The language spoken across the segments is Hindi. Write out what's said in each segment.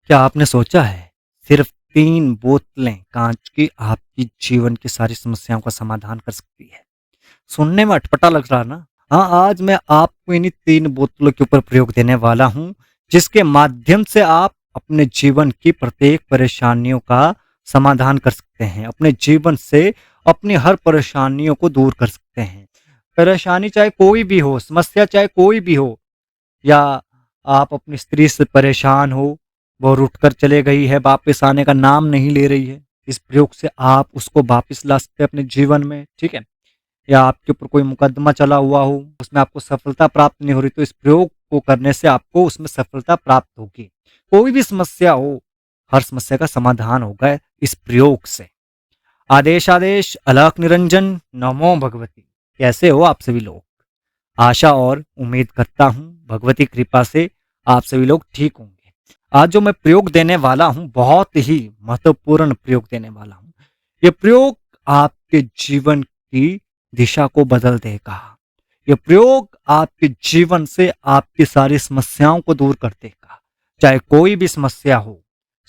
क्या आपने सोचा है सिर्फ 3 बोतलें कांच की आपकी जीवन की सारी समस्याओं का समाधान कर सकती है। सुनने में अटपटा लग रहा ना? हाँ, आज मैं आपको इन्हीं 3 बोतलों के ऊपर प्रयोग देने वाला हूँ, जिसके माध्यम से आप अपने जीवन की प्रत्येक परेशानियों का समाधान कर सकते हैं। अपने जीवन से अपनी हर परेशानियों को दूर कर सकते हैं। परेशानी चाहे कोई भी हो, समस्या चाहे कोई भी हो, या आप अपनी स्त्री से परेशान हो, वो रूठ कर चले गई है, वापस आने का नाम नहीं ले रही है। इस प्रयोग से आप उसको वापस ला सकते हैं अपने जीवन में, ठीक है? या आपके ऊपर कोई मुकदमा चला हुआ हो, उसमें आपको सफलता प्राप्त नहीं हो रही, तो इस प्रयोग को करने से आपको उसमें सफलता प्राप्त होगी। कोई भी समस्या हो, हर समस्या का समाधान होगा इस प्रयोग से। आदेश आदेश अलख निरंजन नमो भगवती। कैसे हो आप सभी लोग? आशा और उम्मीद करता हूं भगवती कृपा से आप सभी लोग ठीक होंगे। आज जो मैं प्रयोग देने वाला हूं, बहुत ही महत्वपूर्ण प्रयोग देने वाला हूं। ये प्रयोग आपके जीवन की दिशा को बदल देगा। ये प्रयोग आपके जीवन से आपकी सारी समस्याओं को दूर कर देगा। चाहे कोई भी समस्या हो,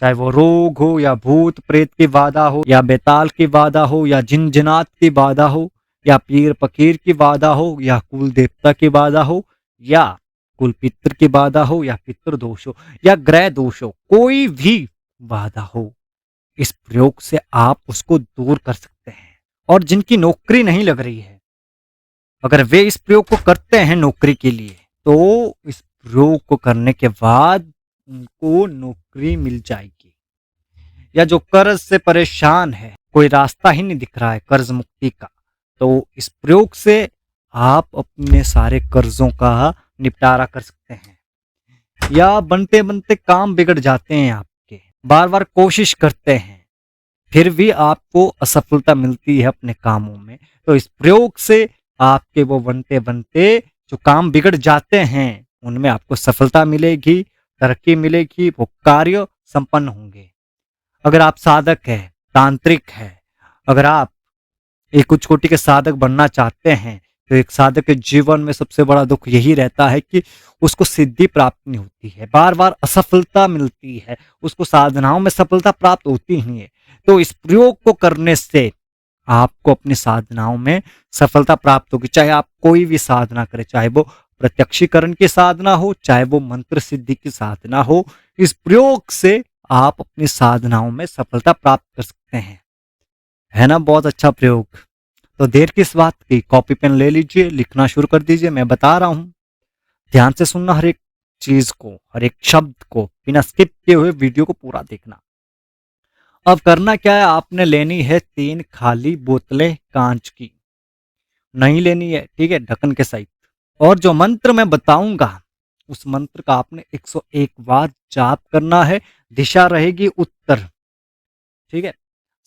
चाहे वो रोग हो, या भूत प्रेत की बाधा हो, या बेताल की बाधा हो, या जिन जिनात की बाधा हो, या पीर फकीर की बाधा हो, या कुल देवता की बाधा हो, या कुल पितर की बाधा हो, या पितृ दोष हो, या ग्रह दोष हो, कोई भी बाधा हो, इस प्रयोग से आप उसको दूर कर सकते हैं। और जिनकी नौकरी नहीं लग रही है, अगर वे इस प्रयोग को करते हैं नौकरी के लिए, तो इस प्रयोग को करने के बाद उनको नौकरी मिल जाएगी। या जो कर्ज से परेशान है, कोई रास्ता ही नहीं दिख रहा है कर्ज मुक्ति का, तो इस प्रयोग से आप अपने सारे कर्जों का निपटारा कर सकते हैं। या बनते बनते काम बिगड़ जाते हैं आपके, बार बार कोशिश करते हैं, फिर भी आपको असफलता मिलती है अपने कामों में, तो इस प्रयोग से आपके वो बनते बनते जो काम बिगड़ जाते हैं, उनमें आपको सफलता मिलेगी, तरक्की मिलेगी, वो कार्य संपन्न होंगे। अगर आप साधक है, तांत्रिक है, अगर आप एक उच्च कोटि के साधक बनना चाहते हैं, तो एक साधक के जीवन में सबसे बड़ा दुख यही रहता है कि उसको सिद्धि प्राप्त नहीं होती है, बार बार असफलता मिलती है, उसको साधनाओं में सफलता प्राप्त होती ही है। तो इस प्रयोग को करने से आपको अपनी साधनाओं में सफलता प्राप्त होगी। चाहे आप कोई भी साधना करें, चाहे वो प्रत्यक्षीकरण की साधना हो, चाहे वो मंत्र सिद्धि की साधना हो, इस प्रयोग से आप अपनी साधनाओं में सफलता प्राप्त कर सकते हैं। है ना बहुत अच्छा प्रयोग? तो देर किस बात की, कॉपी पेन ले लीजिए, लिखना शुरू कर दीजिए। मैं बता रहा हूं, ध्यान से सुनना, हर एक चीज को, हर एक शब्द को बिना स्किप किए हुए वीडियो को पूरा देखना। अब करना क्या है, आपने लेनी है 3 खाली बोतलें कांच की, नहीं लेनी है, ठीक है, ढक्कन के सहित। और जो मंत्र मैं बताऊंगा, उस मंत्र का आपने 101 बार जाप करना है। दिशा रहेगी उत्तर, ठीक है।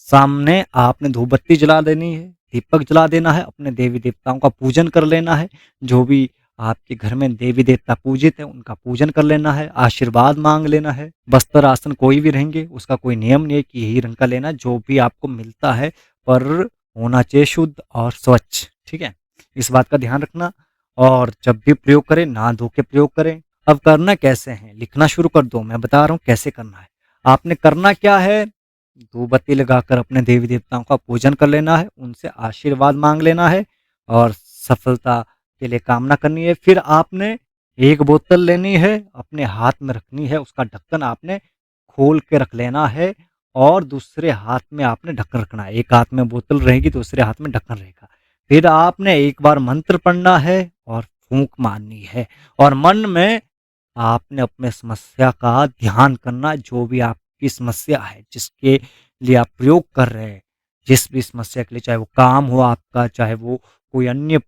सामने आपने धूप बत्ती जला देनी है, दीपक जला देना है, अपने देवी देवताओं का पूजन कर लेना है। जो भी आपके घर में देवी देवता पूजित है, उनका पूजन कर लेना है, आशीर्वाद मांग लेना है। वस्त्र आसन कोई भी रहेंगे, उसका कोई नियम नहीं है कि यही रंग का लेना, जो भी आपको मिलता है, पर होना चाहिए शुद्ध और स्वच्छ, ठीक है। इस बात का ध्यान रखना। और जब भी प्रयोग करें, नहा धो के प्रयोग करें। अब करना कैसे है, लिखना शुरू कर दो, मैं बता रहा हूँ कैसे करना है। आपने करना क्या है, धूप बत्ती लगाकर अपने देवी देवताओं का पूजन कर लेना है, उनसे आशीर्वाद मांग लेना है, और सफलता के लिए कामना करनी है। फिर आपने एक बोतल लेनी है, अपने हाथ में रखनी है, उसका ढक्कन आपने खोल के रख लेना है, और दूसरे हाथ में आपने ढक्कन रखना है। एक हाथ में बोतल रहेगी, दूसरे हाथ में ढक्कन रहेगा। फिर आपने एक बार मंत्र पढ़ना है और फूंक मारनी है, और मन में आपने अपने समस्या का ध्यान करना। जो भी आपकी समस्या है, जिसके लिए आप प्रयोग कर रहे हैं, जिस भी समस्या के लिए, चाहे वो काम हो आपका, चाहे वो कोई अन्य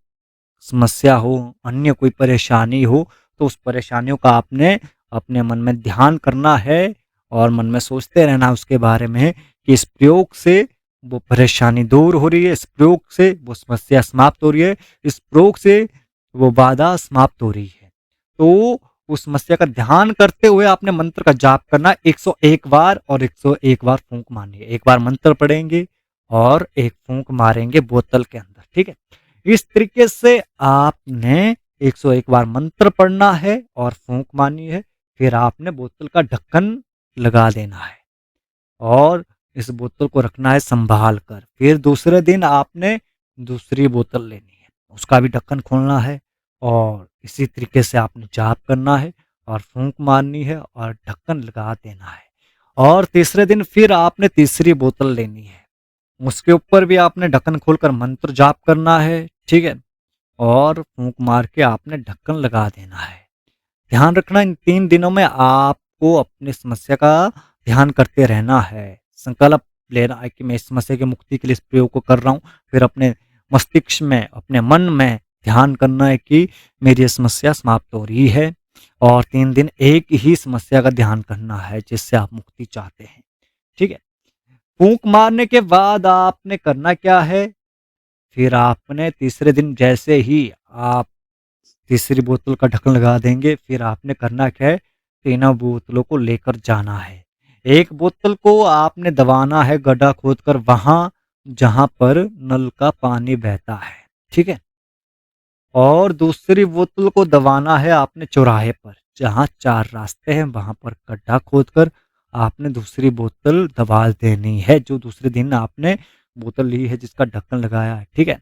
समस्या हो, अन्य कोई परेशानी हो, तो उस परेशानियों का आपने अपने मन में ध्यान करना है, और मन में सोचते रहना उसके बारे में कि इस प्रयोग से वो परेशानी दूर हो रही है, इस प्रयोग से वो समस्या समाप्त हो रही है, इस प्रयोग से वो बाधा समाप्त हो रही है। तो उस समस्या का ध्यान करते हुए आपने मंत्र का जाप करना 101 बार, और 101 बार फूंक मारनी है। एक बार मंत्र पढ़ेंगे और एक फूंक मारेंगे बोतल के अंदर, ठीक है। इस तरीके से आपने 101 बार मंत्र पढ़ना है और फूंक मारनी है। फिर आपने बोतल का ढक्कन लगा देना है और इस बोतल को रखना है संभाल कर। फिर दूसरे दिन आपने दूसरी बोतल लेनी है, उसका भी ढक्कन खोलना है और इसी तरीके से आपने जाप करना है और फूंक मारनी है और ढक्कन लगा देना है। और तीसरे दिन फिर आपने तीसरी बोतल लेनी है, उसके ऊपर भी आपने ढक्कन खोलकर मंत्र जाप करना है, ठीक है, और फूंक मार के आपने ढक्कन लगा देना है। ध्यान रखना, इन 3 दिनों में आपको अपनी समस्या का ध्यान करते रहना है। संकल्प लेना है कि मैं इस समस्या की मुक्ति के लिए इस प्रयोग को कर रहा हूँ। फिर अपने मस्तिष्क में, अपने मन में ध्यान करना है कि मेरी ये समस्या समाप्त हो रही है और 3 दिन एक ही समस्या का ध्यान करना है जिससे आप मुक्ति चाहते हैं, ठीक है। फूंक मारने के बाद आपने करना क्या है, फिर आपने तीसरे दिन जैसे ही आप तीसरी बोतल का ढक्कन लगा देंगे, फिर आपने करना क्या है, तीनों बोतलों को लेकर जाना है। एक बोतल को आपने दबाना है गड्ढा खोदकर वहां जहां पर नल का पानी बहता है, ठीक है। और दूसरी बोतल को दबाना है आपने चौराहे पर, जहां 4 रास्ते हैं वहां पर गड्ढा खोदकर आपने दूसरी बोतल दबा देनी है, जो दूसरे दिन आपने बोतल ली है जिसका ढक्कन लगाया है, ठीक है।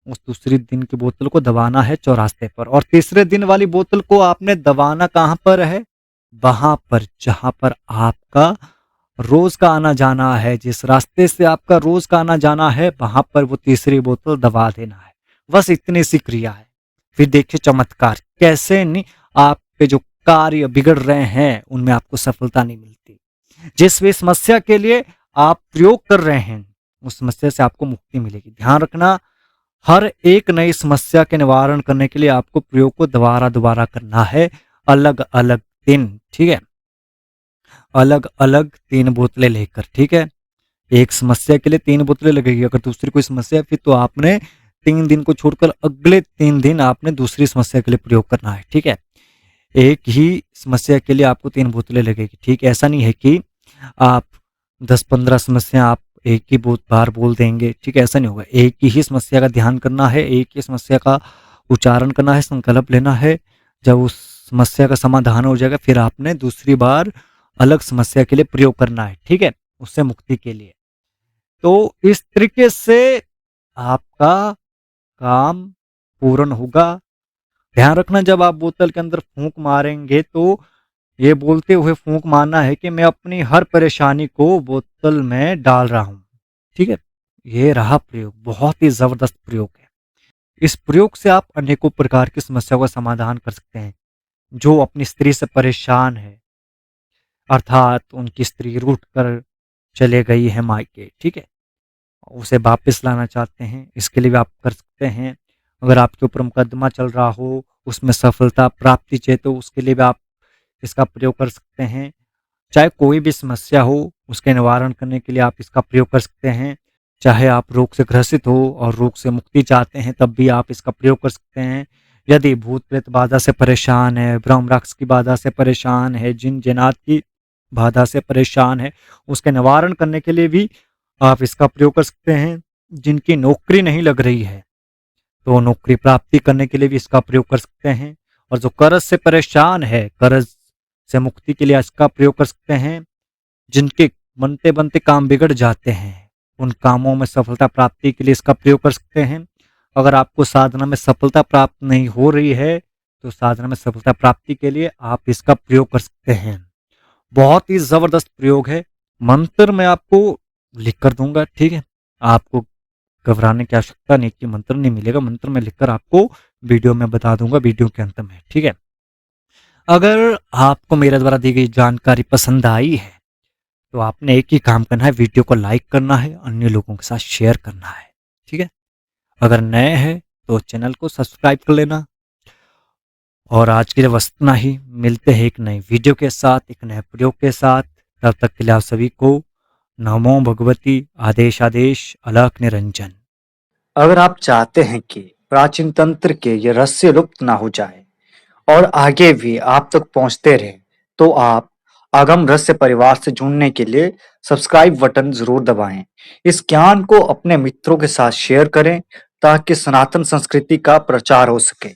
उस दूसरी दिन की बोतल को दबाना है चौरास्ते पर और तीसरे दिन वाली बोतल को आपने दबाना कहाँ पर है, वहां पर जहां पर आपका रोज का आना जाना है, जिस रास्ते से आपका रोज का आना जाना है वहां पर वो तीसरी बोतल दबा देना है। बस इतनी सी क्रिया है। फिर देखिए चमत्कार कैसे नहीं, आपके जो कार्य बिगड़ रहे हैं उनमें आपको सफलता नहीं मिलती। जिस भी समस्या के लिए आप प्रयोग कर रहे हैं उस समस्या से आपको मुक्ति मिलेगी। ध्यान रखना, हर एक नई समस्या के निवारण करने के लिए आपको प्रयोग को दोबारा दोबारा करना है, अलग अलग दिन, ठीक है, अलग अलग 3 बोतलें लेकर, ठीक है। एक समस्या के लिए 3 बोतलें लगेगी, अगर दूसरी कोई समस्या है फिर तो आपने 3 दिन को छोड़कर अगले 3 दिन आपने दूसरी समस्या के लिए प्रयोग करना है, ठीक है। एक ही समस्या के लिए आपको 3 बोतलें लगेगी, ठीक है। ऐसा नहीं है कि आप 10-15 समस्या आप एक ही बार बोल देंगे, ठीक है, ऐसा नहीं होगा। एक ही समस्या का ध्यान करना है, एक ही समस्या का उच्चारण करना है, संकल्प लेना है। जब उस समस्या का समाधान हो जाएगा फिर आपने दूसरी बार अलग समस्या के लिए प्रयोग करना है, ठीक है, उससे मुक्ति के लिए। तो इस तरीके से आपका काम पूर्ण होगा। ध्यान रखना, जब आप बोतल के अंदर फूंक मारेंगे तो ये बोलते हुए फूंक मारना है कि मैं अपनी हर परेशानी को बोतल में डाल रहा हूं, ठीक है। ये रहा प्रयोग, बहुत ही जबरदस्त प्रयोग है। इस प्रयोग से आप अनेकों प्रकार की समस्याओं का समाधान कर सकते हैं। जो अपनी स्त्री से परेशान है, अर्थात उनकी स्त्री रूठ कर चले गई है मायके, ठीक है, उसे वापस लाना चाहते हैं, इसके लिए भी आप कर सकते हैं। अगर आपके ऊपर मुकदमा चल रहा हो, उसमें सफलता प्राप्ति चाहिए तो उसके लिए भी आप इसका प्रयोग कर सकते हैं। चाहे कोई भी समस्या हो उसके निवारण करने के लिए आप इसका प्रयोग कर सकते हैं। चाहे आप रोग से ग्रसित हो और रोग से मुक्ति चाहते हैं तब भी आप इसका प्रयोग कर सकते हैं। यदि भूत प्रेत बाधा से परेशान है, ब्रह्म राक्षस की बाधा से परेशान है, जिन जिनात की बाधा से परेशान है, उसके निवारण करने के लिए भी आप इसका प्रयोग कर सकते हैं। जिनकी नौकरी नहीं लग रही है तो नौकरी प्राप्ति करने के लिए भी इसका प्रयोग कर सकते हैं। और जो कर्ज से परेशान है, कर्ज से मुक्ति के लिए इसका प्रयोग कर सकते हैं। जिनके बनते बनते काम बिगड़ जाते हैं, उन कामों में सफलता प्राप्ति के लिए इसका प्रयोग कर सकते हैं। अगर आपको साधना में सफलता प्राप्त नहीं हो रही है तो साधना में सफलता प्राप्ति के लिए आप इसका प्रयोग कर सकते हैं। बहुत ही जबरदस्त प्रयोग है। मंत्र मैं आपको लिख कर दूंगा, ठीक है, आपको घबराने की आवश्यकता नहीं कि मंत्र नहीं मिलेगा। मंत्र मैं लिखकर आपको वीडियो में बता दूंगा, वीडियो के अंत में, ठीक है। अगर आपको मेरे द्वारा दी गई जानकारी पसंद आई है तो आपने एक ही काम करना है, वीडियो को लाइक करना है, अन्य लोगों के साथ शेयर करना है, ठीक है। अगर नए हैं तो चैनल को सब्सक्राइब कर लेना। और आज के लिए बस इतना ही, मिलते हैं एक नई वीडियो के साथ, एक नए प्रयोग के साथ। तब तक के लिए आप सभी को नमो भगवती, आदेश आदेश, अलख निरंजन। अगर आप चाहते हैं कि प्राचीन तंत्र के ये रहस्य लुप्त ना हो जाए और आगे भी आप तक पहुंचते रहे, तो आप आगम रहस्य परिवार से जुड़ने के लिए सब्सक्राइब बटन जरूर दबाएं। इस ज्ञान को अपने मित्रों के साथ शेयर करें ताकि सनातन संस्कृति का प्रचार हो सके।